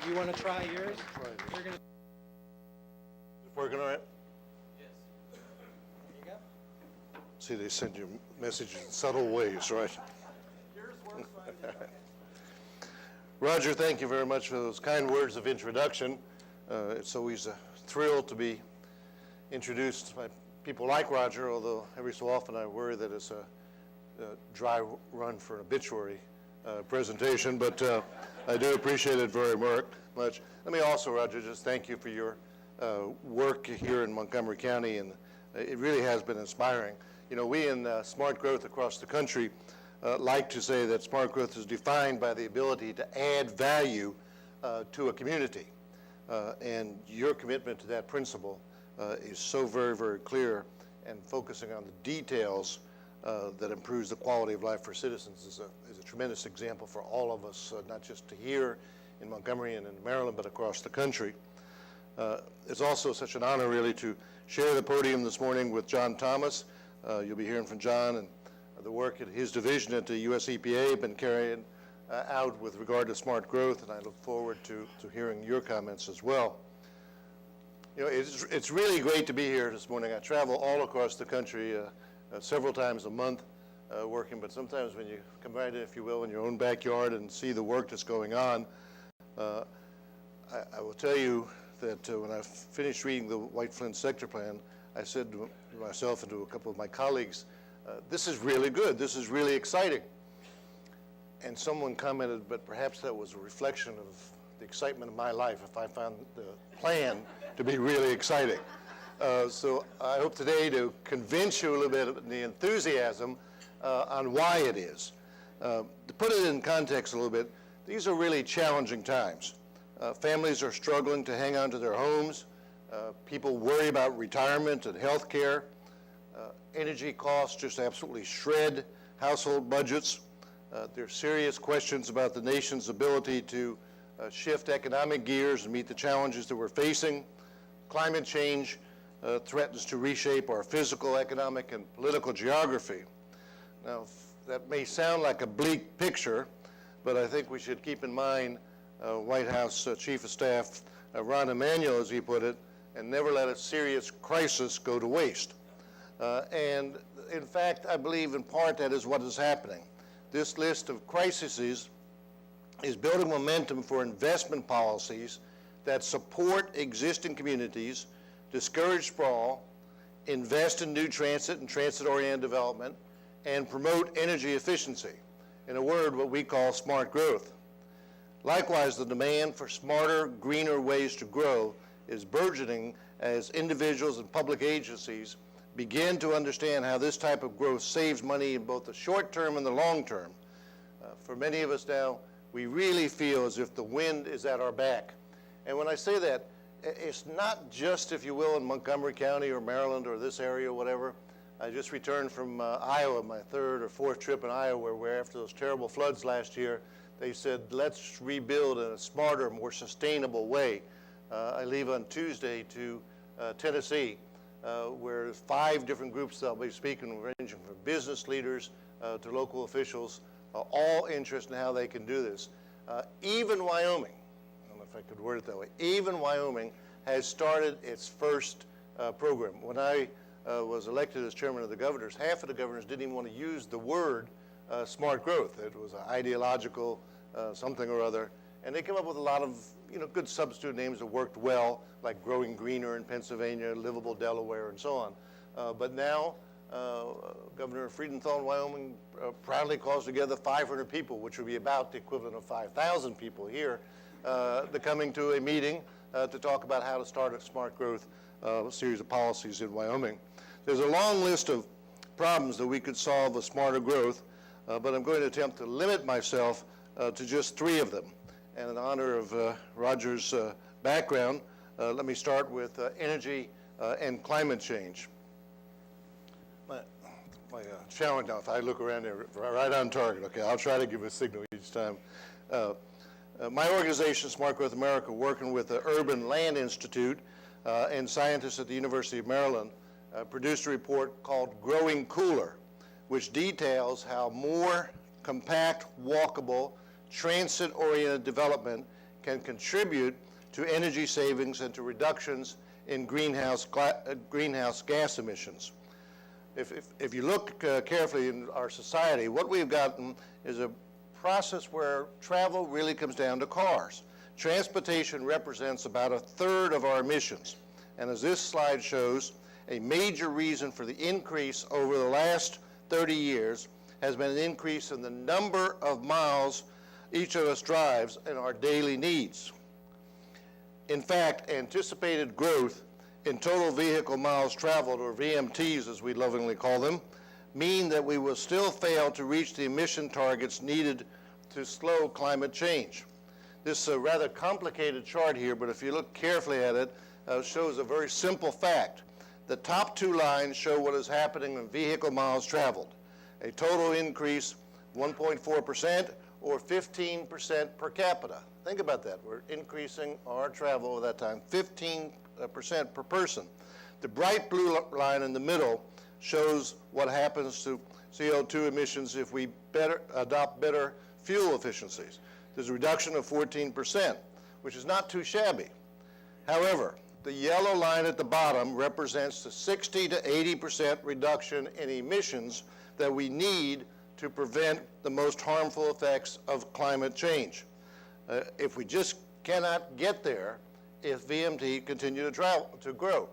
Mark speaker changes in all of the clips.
Speaker 1: You want to try yours? You're gonna.
Speaker 2: Is it working all right?
Speaker 1: Yes. There you go.
Speaker 2: See, they send you messages in subtle ways, right?
Speaker 1: Yours works fine.
Speaker 2: Roger, thank you very much for those kind words of introduction. It's always a thrill to be introduced by people like Roger, although every so often I worry that it's a dry run for an obituary presentation, but I do appreciate it very much. Let me also, Roger, just thank you for your work here in Montgomery County, and it really has been inspiring. You know, we in Smart Growth across the country like to say that smart growth is defined by the ability to add value to a community. And your commitment to that principle is so very, very clear, and focusing on the details that improves the quality of life for citizens is a tremendous example for all of us, not just to here in Montgomery and in Maryland, but across the country. It's also such an honor, really, to share the podium this morning with John Thomas. You'll be hearing from John and the work at his division at the US EPA been carrying out with regard to smart growth, and I look forward to hearing your comments as well. You know, it's really great to be here this morning. I travel all across the country several times a month working, but sometimes when you come right in, if you will, in your own backyard and see the work that's going on, I will tell you that when I finished reading the White Flint sector plan, I said to myself and to a couple of my colleagues, this is really good, this is really exciting. And someone commented, but perhaps that was a reflection of the excitement of my life if I found the plan to be really exciting. So I hope today to convince you a little bit of the enthusiasm on why it is. To put it in context a little bit, these are really challenging times. Families are struggling to hang on to their homes. People worry about retirement and health care. Energy costs just absolutely shred household budgets. There are serious questions about the nation's ability to shift economic gears and meet the challenges that we're facing. Climate change threatens to reshape our physical, economic, and political geography. Now, that may sound like a bleak picture, but I think we should keep in mind White House Chief of Staff Ron Emanuel, as he put it, and never let a serious crisis go to waste. And in fact, I believe in part that is what is happening. This list of crises is building momentum for investment policies that support existing communities, discourage sprawl, invest in new transit and transit-oriented development, and promote energy efficiency. In a word, what we call smart growth. Likewise, the demand for smarter, greener ways to grow is burgeoning as individuals and public agencies begin to understand how this type of growth saves money in both the short term and the long term. For many of us now, we really feel as if the wind is at our back. And when I say that, it's not just, if you will, in Montgomery County or Maryland or this area or whatever. I just returned from Iowa, my third or fourth trip in Iowa, where after those terrible floods last year, they said, let's rebuild in a smarter, more sustainable way. I leave on Tuesday to Tennessee, where 5 different groups that I'll be speaking, ranging from business leaders to local officials, all interested in how they can do this. Even Wyoming, I don't know if I could word it that way, even Wyoming has started its first program. When I was elected as chairman of the governors, half of the governors didn't even want to use the word smart growth. It was an ideological something or other. And they came up with a lot of good substitute names that worked well, like Growing Greener in Pennsylvania, Livable Delaware, and so on. But now, Governor Friedenthal in Wyoming proudly calls together 500 people, which would be about the equivalent of 5,000 people here, coming to a meeting to talk about how to start a smart growth series of policies in Wyoming. There's a long list of problems that we could solve with smarter growth, but I'm going to attempt to limit myself to just 3 of them. And in honor of Roger's background, let me start with energy and climate change. My challenge now, if I look around there, right on target, okay, I'll try to give a signal each time. My organization, Smart Growth America, working with the Urban Land Institute and scientists at the University of Maryland, produced a report called Growing Cooler, which details how more compact, walkable, transit-oriented development can contribute to energy savings and to reductions in greenhouse gas emissions. If you look carefully in our society, what we've gotten is a process where travel really comes down to cars. Transportation represents about 1/3 of our emissions. And as this slide shows, a major reason for the increase over the last 30 years has been an increase in the number of miles each of us drives in our daily needs. In fact, anticipated growth in total vehicle miles traveled, or VMTs as we lovingly call them, mean that we will still fail to reach the emission targets needed to slow climate change. This rather complicated chart here, but if you look carefully at it, shows a very simple fact. The top two lines show what is happening in vehicle miles traveled. A total increase 1.4% or 15% per capita. Think about that. We're increasing our travel at that time 15% per person. The bright blue line in the middle shows what happens to CO2 emissions if we adopt better fuel efficiencies. There's a reduction of 14%, which is not too shabby. However, the yellow line at the bottom represents the 60 to 80% reduction in emissions that we need to prevent the most harmful effects of climate change. If we just cannot get there, if VMT continue to grow.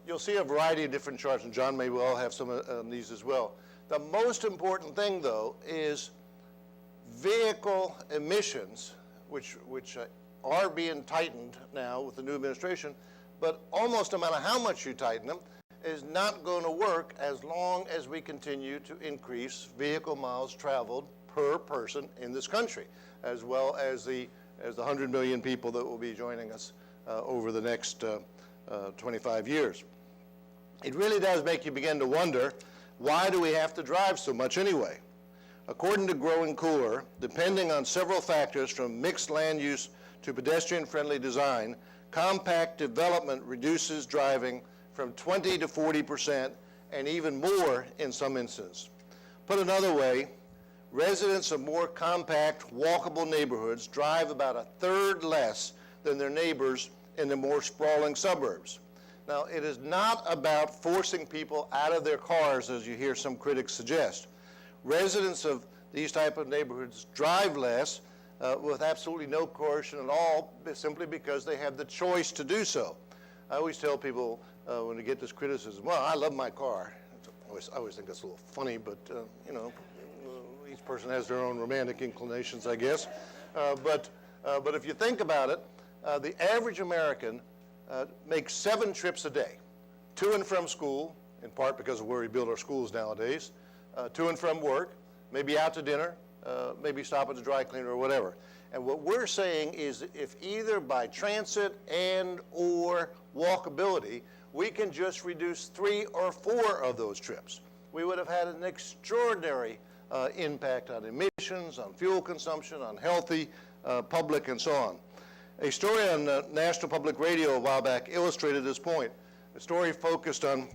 Speaker 2: You'll see a variety of different charts, and John may well have some of these as well. The most important thing, though, is vehicle emissions, which are being tightened now with the new administration, but almost no matter how much you tighten them, is not going to work as long as we continue to increase vehicle miles traveled per person in this country, as well as the 100 million people that will be joining us over the next 25 years. It really does make you begin to wonder, why do we have to drive so much anyway? According to Growing Cooler, depending on several factors from mixed land use to pedestrian-friendly design, compact development reduces driving from 20 to 40% and even more in some instances. Put another way, residents of more compact, walkable neighborhoods drive about 1/3 less than their neighbors in the more sprawling suburbs. Now, it is not about forcing people out of their cars, as you hear some critics suggest. Residents of these type of neighborhoods drive less with absolutely no coercion at all, simply because they have the choice to do so. I always tell people when they get this criticism, well, I love my car. I always think that's a little funny, but you know, each person has their own romantic inclinations, I guess. But if you think about it, the average American makes 7 trips a day, to and from school, in part because of where we build our schools nowadays, to and from work, maybe out to dinner, maybe stop at the dry cleaner or whatever. And what we're saying is, if either by transit and or walkability, we can just reduce 3 or 4 of those trips, we would have had an extraordinary impact on emissions, on fuel consumption, on healthy public, and so on. A story on National Public Radio a while back illustrated this point. The story focused on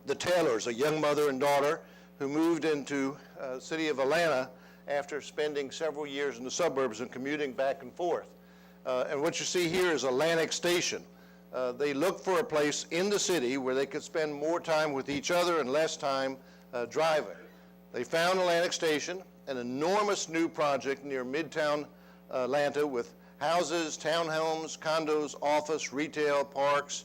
Speaker 2: the Taylors, a young mother and daughter who moved into the city of Atlanta after spending several years in the suburbs and commuting back and forth. And what you see here is Atlantic Station. They looked for a place in the city where they could spend more time with each other and less time driving. They found Atlantic Station, an enormous new project near Midtown Atlanta with houses, townhomes, condos, office, retail, parks,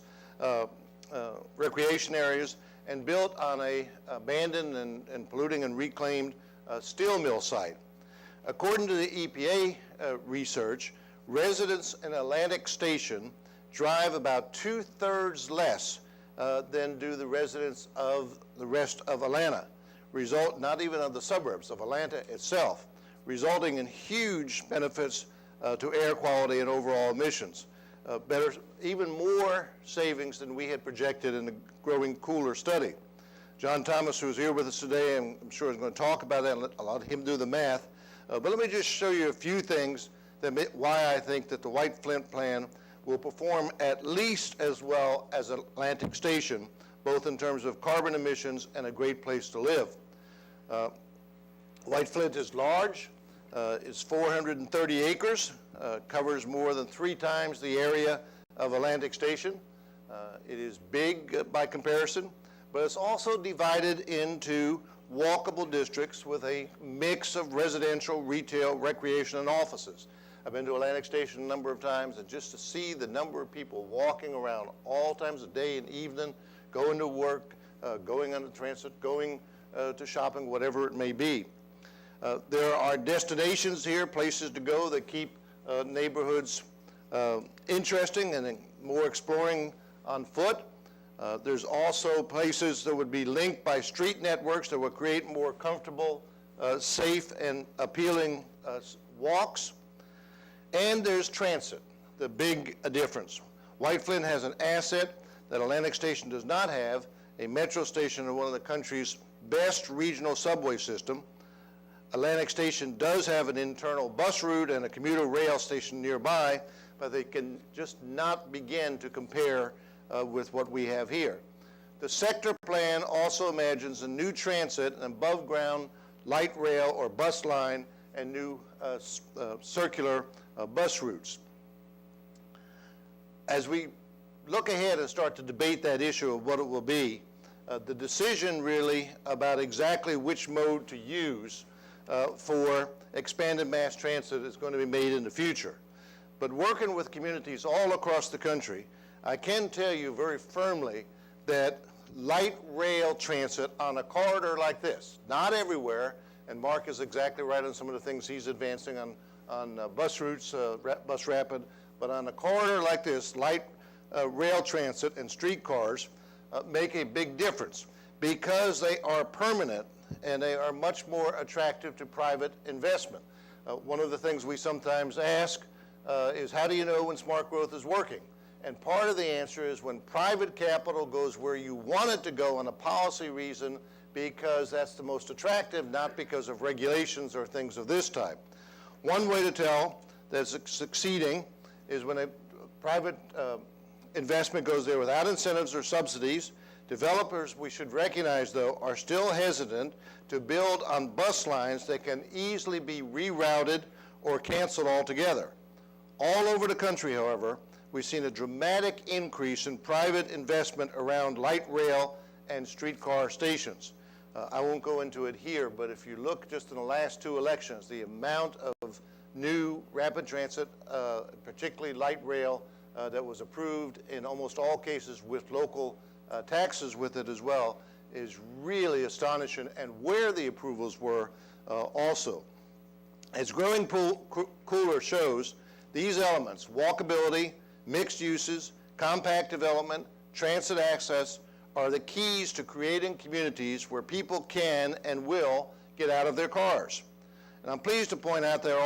Speaker 2: recreation areas, and built on a abandoned and polluting and reclaimed steel mill site. According to the EPA research, residents in Atlantic Station drive about 2/3 less than do the residents of the rest of Atlanta, not even of the suburbs of Atlanta itself, resulting in huge benefits to air quality and overall emissions. Even more savings than we had projected in the Growing Cooler study. John Thomas, who's here with us today, I'm sure is going to talk about that, and I'll let him do the math. But let me just show you a few things why I think that the White Flint plan will perform at least as well as Atlantic Station, both in terms of carbon emissions and a great place to live. White Flint is large. It's 430 acres, covers more than 3 times the area of Atlantic Station. It is big by comparison, but it's also divided into walkable districts with a mix of residential, retail, recreation, and offices. I've been to Atlantic Station a number of times, and just to see the number of people walking around all times of day and evening, going to work, going on the transit, going to shopping, whatever it may be. There are destinations here, places to go that keep neighborhoods interesting and more exploring on foot. There's also places that would be linked by street networks that would create more comfortable, safe, and appealing walks. And there's transit, the big difference. White Flint has an asset that Atlantic Station does not have, a metro station in one of the country's best regional subway system. Atlantic Station does have an internal bus route and a commuter rail station nearby, but they can just not begin to compare with what we have here. The sector plan also imagines a new transit, an above-ground light rail or bus line, and new circular bus routes. As we look ahead and start to debate that issue of what it will be, the decision really about exactly which mode to use for expanded mass transit is going to be made in the future. But working with communities all across the country, I can tell you very firmly that light rail transit on a corridor like this, not everywhere, and Mark is exactly right on some of the things he's advancing on bus routes, bus rapid, but on a corridor like this, light rail transit and streetcars make a big difference because they are permanent and they are much more attractive to private investment. One of the things we sometimes ask is, how do you know when smart growth is working? And part of the answer is when private capital goes where you want it to go on a policy reason, because that's the most attractive, not because of regulations or things of this type. One way to tell that it's succeeding is when a private investment goes there without incentives or subsidies. Developers, we should recognize, though, are still hesitant to build on bus lines that can easily be rerouted or canceled altogether. All over the country, however, we've seen a dramatic increase in private investment around light rail and streetcar stations. I won't go into it here, but if you look just in the last 2 elections, the amount of new rapid transit, particularly light rail, that was approved in almost all cases with local taxes with it as well, is really astonishing, and where the approvals were also. As Growing Cooler shows, these elements, walkability, mixed uses, compact development, transit access, are the keys to creating communities where people can and will get out of their cars. And I'm pleased to point out there